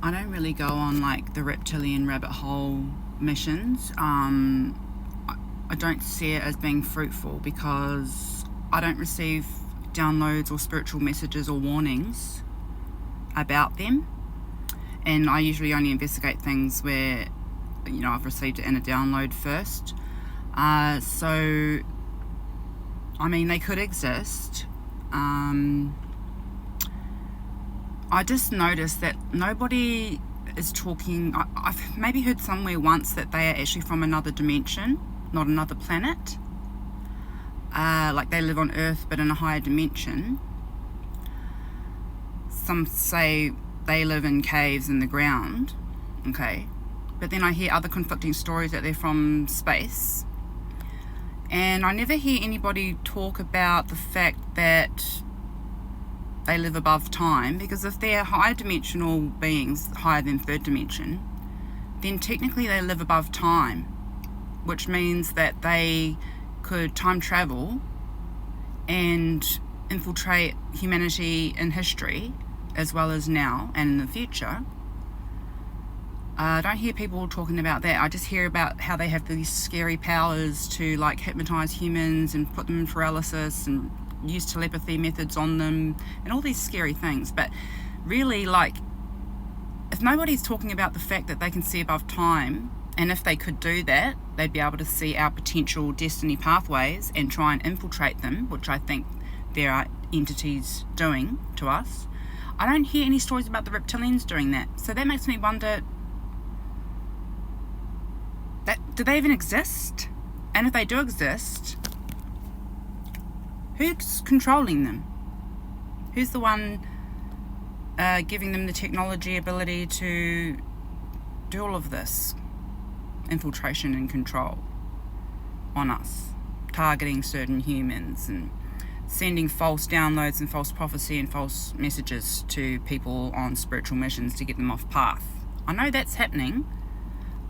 I don't really go on like the reptilian rabbit hole missions. I don't see it as being fruitful because I don't receive downloads or spiritual messages or warnings about them, and I usually only investigate things where I've received it in a download first. So I mean, they could exist. I just noticed that nobody is talking. I've maybe heard somewhere once that they are actually from another dimension, not another planet. Like they live on Earth but in a higher dimension. Some say they live in caves in the ground, okay? But then I hear other conflicting stories that they're from space. And I never hear anybody talk about the fact that they live above time, because if they're higher dimensional beings, higher than third dimension, then technically they live above time, which means that they could time travel and infiltrate humanity in history as well as now and in the future. I don't hear people talking about that. I just hear about how they have these scary powers to like hypnotize humans and put them in paralysis and use telepathy methods on them and all these scary things. But really, like, if nobody's talking about the fact that they can see above time, and if they could do that, they'd be able to see our potential destiny pathways and try and infiltrate them, which I think there are entities doing to us. I don't hear any stories about the reptilians doing that. So that makes me wonder, do they even exist? And if they do exist, who's controlling them? Who's the one giving them the technology ability to do all of this infiltration and control on us, targeting certain humans and sending false downloads and false prophecy and false messages to people on spiritual missions to get them off path? I know that's happening.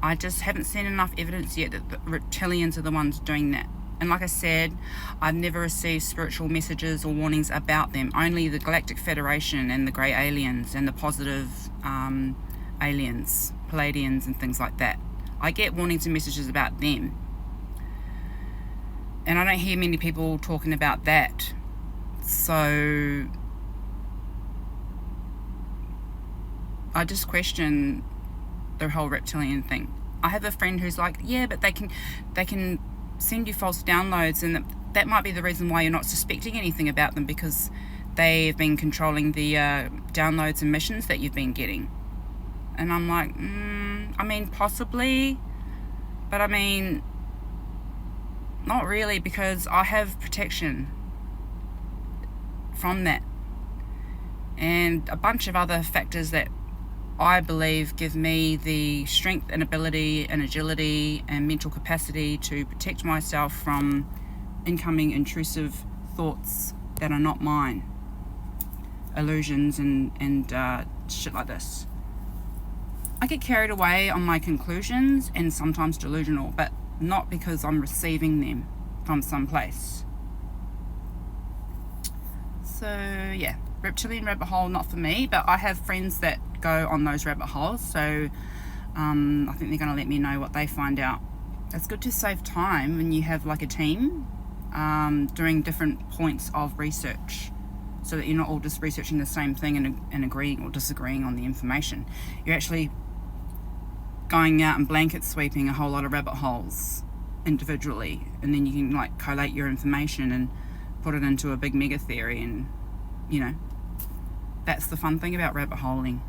I just haven't seen enough evidence yet that the reptilians are the ones doing that. And like I said, I've never received spiritual messages or warnings about them. Only the Galactic Federation and the grey aliens and the positive aliens, Palladians and things like that. I get warnings and messages about them. And I don't hear many people talking about that. So I just question the whole reptilian thing. I have a friend who's like, yeah, but they can send you false downloads, and that might be the reason why you're not suspecting anything about them, because they've been controlling the downloads and missions that you've been getting. And I'm like, I mean, possibly, but I mean, not really, because I have protection from that and a bunch of other factors that I believe give me the strength and ability and agility and mental capacity to protect myself from incoming intrusive thoughts that are not mine, illusions and shit like this. I get carried away on my conclusions and sometimes delusional, but not because I'm receiving them from someplace. So yeah, reptilian rabbit hole, not for me, but I have friends that go on those rabbit holes, so I think they're going to let me know what they find out. It's good to save time when you have like a team doing different points of research, so that you're not all just researching the same thing and agreeing or disagreeing on the information. You're actually going out and blanket sweeping a whole lot of rabbit holes individually, and then you can like collate your information and put it into a big mega theory, and that's the fun thing about rabbit holing.